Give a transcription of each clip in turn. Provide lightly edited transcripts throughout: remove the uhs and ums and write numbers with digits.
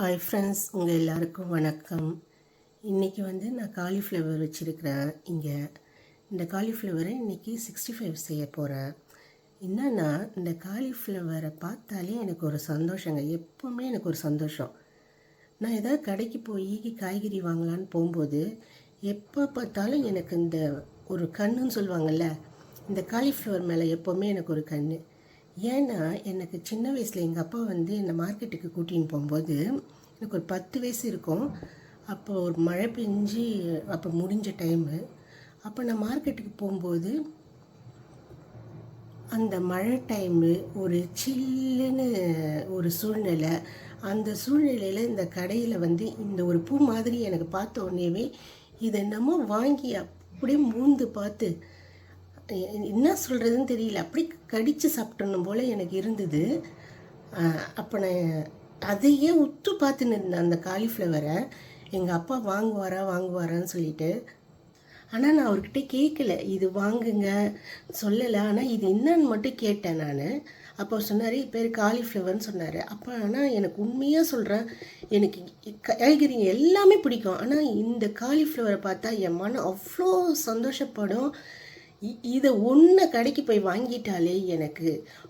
Hi friends, உங்கள் எல்லாருக்கும் வணக்கம். இன்றைக்கி நான் காலிஃப்ளவர் வச்சுருக்கிறேன். இந்த காலிஃப்ளவரை இன்றைக்கி 65 செய்ய போகிறேன். என்னென்னா, இந்த காலிஃப்ளவரை பார்த்தாலே எனக்கு ஒரு சந்தோஷங்க. எப்போவுமே எனக்கு ஒரு சந்தோஷம். நான் ஏதாவது கடைக்கு போய் காய்கறி வாங்கலான்னு போகும்போது எப்போ பார்த்தாலும் எனக்கு இந்த ஒரு கண்ணுன்னு சொல்லுவாங்கள்ல, இந்த காலிஃப்ளவர் மேலே எப்போவுமே எனக்கு ஒரு கண். ஏன்னா எனக்கு சின்ன வயசில் எங்கள் அப்பா என்னை மார்க்கெட்டுக்கு கூட்டின்னு போகும்போது எனக்கு ஒரு 10 வயசு இருக்கும். அப்போ ஒரு மழை பெஞ்சு அப்போ முடிஞ்ச டைமு. அப்போ நான் மார்க்கெட்டுக்கு போகும்போது அந்த மழை டைமு ஒரு சில்லுன்னு ஒரு சூழ்நிலை. அந்த சூழ்நிலையில் இந்த கடையில் இந்த ஒரு பூ மாதிரி எனக்கு பார்த்த உடனேவே இதை நம்ம வாங்கி அப்படியே மூந்து பார்த்து என்ன சொல்கிறதுன்னு தெரியல, அப்படி கடித்து சாப்பிட்டணும் போல் எனக்கு இருந்தது. அப்போ நான் அதையே உத்து பார்த்துன்னு இருந்தேன் அந்த காலிஃப்ளவரை. எங்கள் அப்பா வாங்குவாரான்னு சொல்லிட்டு. ஆனால் நான் அவர்கிட்ட கேட்கல, இது வாங்குங்க சொல்லலை. ஆனால் இது என்னன்னு மட்டும் கேட்டேன் நான். அப்போ சொன்னார், பேர் காலிஃப்ளவர்னு சொன்னார். அப்போ ஆனால் எனக்கு உண்மையாக சொல்கிறேன், எனக்கு காய்கறிங்க எல்லாமே பிடிக்கும். ஆனால் இந்த காலிஃப்ளவரை பார்த்தா என் மனம் அவ்வளோ சந்தோஷப்படும். இதை ஒன்று கடைக்கு போய் வாங்கிட்டாலே எனக்கு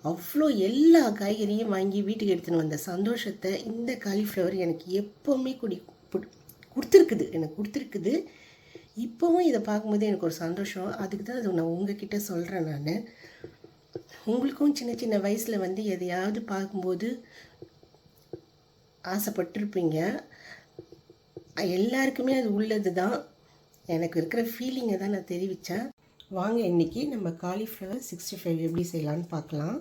அவ்வளோ எல்லா காய்கறியும் வாங்கி வீட்டுக்கு எடுத்துன்னு வந்த சந்தோஷத்தை இந்த காலிஃப்ளவர் எனக்கு எப்போவுமே கொடுத்துருக்குது. இப்போவும் இதை பார்க்கும்போது எனக்கு ஒரு சந்தோஷம். அதுக்கு தான் அதை நான் உங்ககிட்ட சொல்கிறேன். நான் உங்களுக்கும் சின்ன சின்ன வயசில் எதையாவது பார்க்கும்போது ஆசைப்பட்டிருப்பீங்க. எல்லாருக்குமே அது உள்ளது தான். எனக்கு இருக்கிற ஃபீலிங்கை தான் நான் தெரிவித்தேன். வாங்க இன்றைக்கி நம்ம காலிஃப்ளவர் 65 எப்படி செய்யலான்னு பார்க்கலாம்.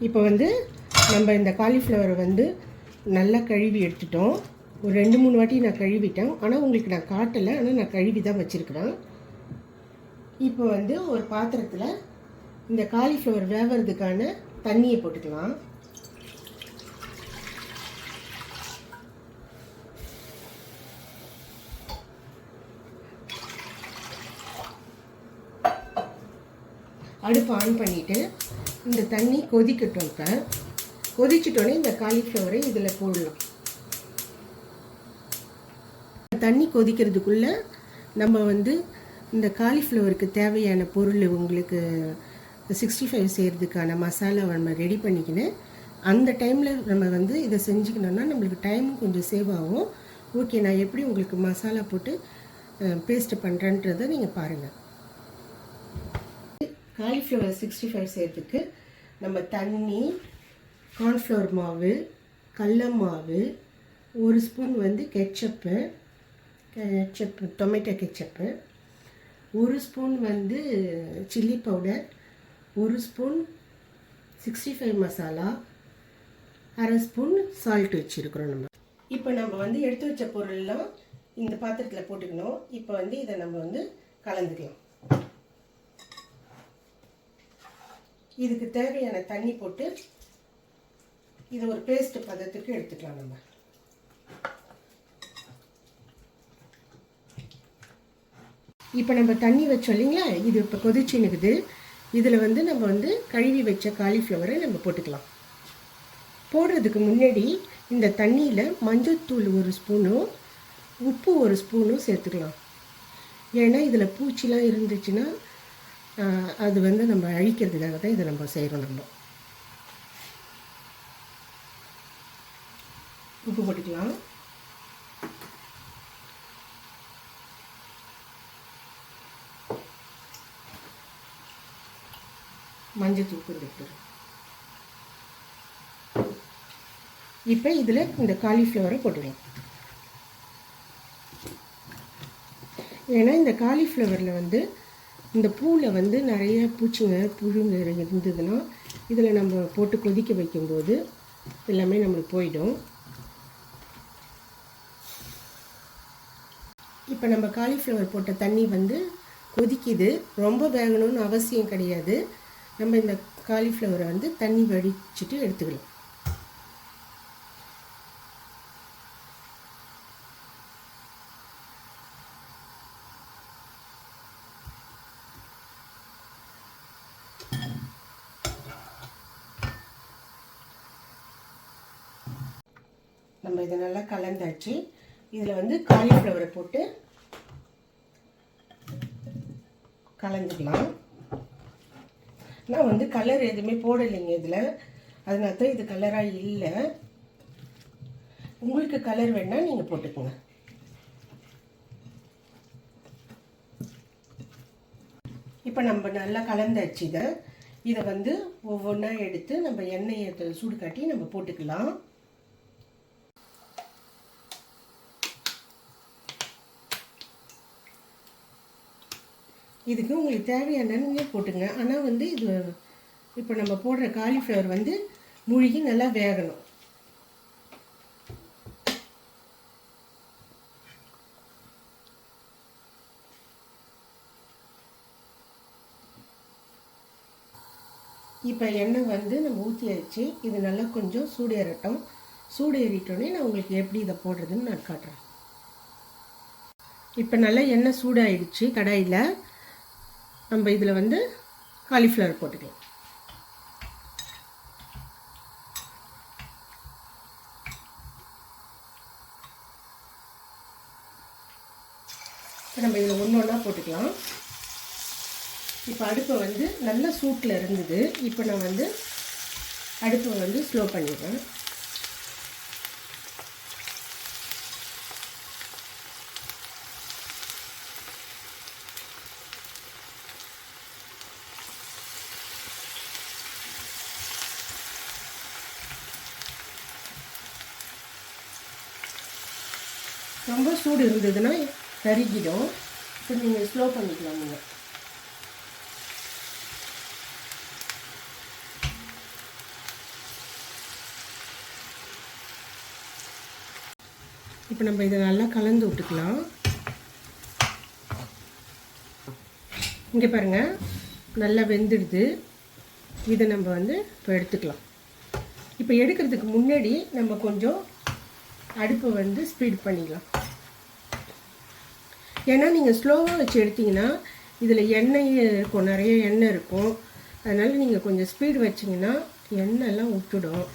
இப்போ நம்ம இந்த காலிஃப்ளவரை நல்லா கழுவி எடுத்துட்டோம். ஒரு 2-3 வாட்டி நான் கழுவிட்டேன். ஆனால் உங்களுக்கு நான் காட்டலை, ஆனால் நான் கழுவி தான் வச்சுருக்கிறேன். இப்போ ஒரு பாத்திரத்தில் இந்த காலிஃப்ளவர் வேகிறதுக்கான தண்ணியை போட்டுக்கலாம். அடுப்பு ஆன் பண்ணிவிட்டு இந்த தண்ணி கொதிக்கட்டும். இப்போ கொதிச்சிட்டோன்னே இந்த காலிஃப்ளவரை இதில் போடலாம். தண்ணி கொதிக்கிறதுக்குள்ளே நம்ம இந்த காலிஃப்ளவருக்கு தேவையான பொருள், உங்களுக்கு 65 செய்கிறதுக்கான மசாலா நம்ம ரெடி பண்ணிக்கின்னு அந்த டைமில் நம்ம இதை செஞ்சுக்கணுன்னா நம்மளுக்கு டைமும் கொஞ்சம் சேவ் ஆகும். ஓகே, நான் எப்படி உங்களுக்கு மசாலா போட்டு பேஸ்ட் பண்ணுறேன்றதை நீங்கள் பாருங்கள். காலிஃப்ளவர் 65 செய்கிறதுக்கு நம்ம தண்ணி, கார்ன்ஃப்ளவர் மாவு, கடல மாவு, 1 spoon ketchup, tomato ketchup, 1 spoon chilli powder, 1 spoon 65 masala, 1/2 spoon salt வச்சுருக்குறோம். நம்ம இப்போ நம்ம எடுத்து வச்ச பொருள்லாம் இந்த பாத்திரத்தில் போட்டுக்கணும். இப்போ இதை நம்ம கலந்துக்கலாம். இதுக்கு தேவையான தண்ணி போட்டு இதை ஒரு பேஸ்ட் பதத்துக்கு எடுத்துக்கலாம். நம்ம இப்போ நம்ம தண்ணி வச்சோம் இல்லைங்களா, இது இப்போ கொதிச்சுன்னுக்குது. இதில் நம்ம கழுவி வச்ச காலிஃப்ளவரை நம்ம போட்டுக்கலாம். போடுறதுக்கு முன்னாடி இந்த தண்ணியில் மஞ்சள்தூள் 1 ஸ்பூனும் உப்பு 1 ஸ்பூனும் சேர்த்துக்கலாம். ஏன்னா இதில் பூச்சிலாம் இருந்துச்சுன்னா அது நம்ம அழிக்கிறதுக்காக தான் இதை நம்ம செய்கிறோம். நம்ம உப்பு போட்டுக்கலாம். மஞ்சள் தூள் எடுத்துக்கிறோம். இப்போ இதில் இந்த காலிஃப்ளவரை போட்டுக்கலாம். ஏன்னா இந்த காலிஃப்ளவரில் இந்த பூவில் நிறைய பூச்சிங்க புழுங்க இருந்ததுன்னா இதில் நம்ம போட்டு கொதிக்க வைக்கும்போது எல்லாமே நம்மளுக்கு போயிடும். இப்போ நம்ம காலிஃப்ளவர் போட்ட தண்ணி கொதிக்குது. ரொம்ப வேகணும்னு அவசியம் கிடையாது. நம்ம இந்த காலிஃப்ளவரை வந்து தண்ணி வடிச்சிட்டு எடுத்துக்கலாம். நம்ம இதை நல்லா கலந்தாச்சு. இதில் வந்து காலிஃப்ளவரை போட்டு கலந்துக்கலாம். நான் வந்து கலர் எதுவுமே போடலைங்க இதில், அதனால தான் இது கலராக இல்லை. உங்களுக்கு கலர் வேணால் நீங்கள் போட்டுக்கோங்க. இப்போ நம்ம நல்லா கலந்தாச்சு. இதை வந்து ஒவ்வொன்றா எடுத்து நம்ம எண்ணெயை சூடு காட்டி நம்ம போட்டுக்கலாம். இதுக்கு உங்களுக்கு தேவையானன்னு போட்டுங்க. ஆனால் வந்து இது இப்போ நம்ம போடுற காலிஃப்ளவர் வந்து மூழ்கி நல்லா வேகணும். இப்போ எண்ணெய் வந்து நம்ம ஊற்றியாச்சு. இது நல்லா கொஞ்சம் சூடு ஏறட்டும். சூடு ஏறிட்டோன்னே நான் உங்களுக்கு எப்படி இதை போடுறதுன்னு நான் காட்டுறேன். இப்போ நல்லா எண்ணெய் சூடாயிடுச்சு கடாயில். நம்ம இதில் வந்து காலிஃப்ளவர் போட்டுக்கலாம். நம்ம இதில் ஒன்று ஒன்றா போட்டுக்கலாம். இப்போ அடுப்பை வந்து நல்ல சூட்டில் இருந்தது. இப்போ நான் வந்து அடுப்பை வந்து ஸ்லோ பண்ணிடுறேன். ரொம்ப சூடு இருந்ததுன்னா கருகிடும். இப்போ நீங்கள் ஸ்லோ பண்ணிக்கலாம். நீங்கள் இப்போ நம்ம இதை நல்லா கலந்து விட்டுக்கலாம். இங்கே பாருங்கள், நல்லா வெந்துடுது. இதை நம்ம வந்து இப்போ எடுத்துக்கலாம். இப்போ எடுக்கிறதுக்கு முன்னாடி நம்ம கொஞ்சம் அடுப்பை வந்து ஸ்பீட் பண்ணிக்கலாம். ஏன்னா நீங்கள் ஸ்லோவாக வச்சு எடுத்திங்கன்னா இதில் எண்ணெய் இருக்கும், நிறைய எண்ணெய் இருக்கும். அதனால் நீங்கள் கொஞ்சம் ஸ்பீடு வச்சிங்கன்னா எண்ணெய்லாம் விட்டுடும்.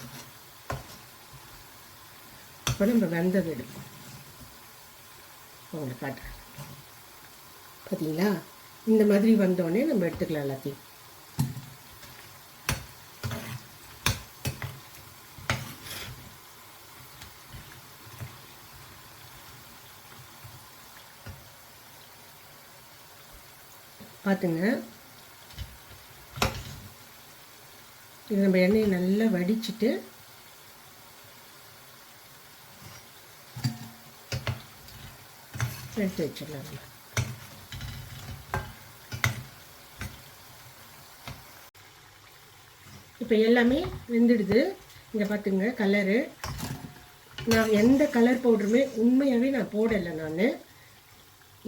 இப்போ நம்ம வெந்தது எடுப்போம். உங்களுக்கு காட்டுறேன். பார்த்தீங்களா, இந்த மாதிரி வந்தோடனே நம்ம எடுத்துக்கலாம் எல்லாத்தையும். பார்த்துங்க, இது நம்ம எண்ணெயை நல்லா வடிச்சிட்டு எடுத்து வச்சிடலாம். இப்போ எல்லாமே வெந்துடுது. இங்கே பார்த்துங்க கலரு. நான் எந்த கலர் பவுடருமே உண்மையாகவே நான் போடலை. நான்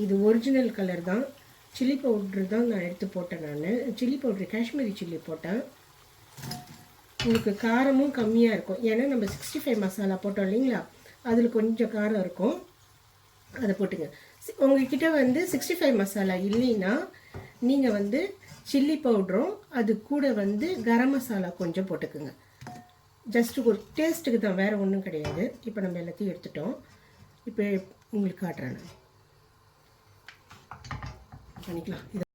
இது ஒரிஜினல் கலர் தான். சில்லி பவுட்ரு தான் நான் எடுத்து போட்டேன். நான் சில்லி பவுட்ரு காஷ்மீரி சில்லி போட்டேன். உங்களுக்கு காரமும் கம்மியாக இருக்கும். ஏன்னா நம்ம 65 மசாலா போட்டோம் இல்லைங்களா, அதில் கொஞ்சம் காரம் இருக்கும். அதை போட்டுங்க. உங்கள்கிட்ட வந்து 65 மசாலா இல்லைன்னா நீங்கள் வந்து சில்லி பவுட்ரும் அது கூட வந்து கரம் மசாலா கொஞ்சம் போட்டுக்குங்க. ஜஸ்ட்டு ஒரு டேஸ்ட்டுக்கு தான், வேறு ஒன்றும் கிடையாது. இப்போ நம்ம எல்லாத்தையும் எடுத்துட்டோம். இப்போ உங்களுக்கு காட்டுறேன் நான். பண்ணிக்கலாம்.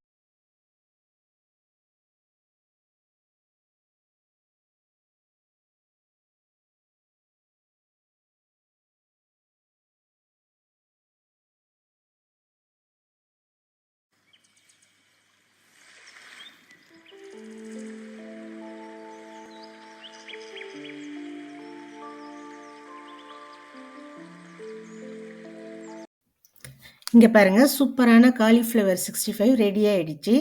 இங்கே பாருங்கள், சூப்பரான காலிஃப்ளவர் 65 ரெடி ஆகிடுச்சு.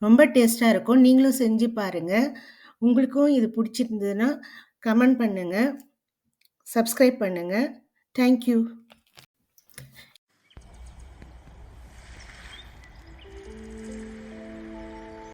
ரொம்ப டேஸ்ட்டாக இருக்கும். நீங்களும் செஞ்சு பாருங்கள். உங்களுக்கும் இது பிடிச்சிருந்ததுன்னா கமெண்ட் பண்ணுங்கள், சப்ஸ்கிரைப் பண்ணுங்கள். தேங்க்யூ.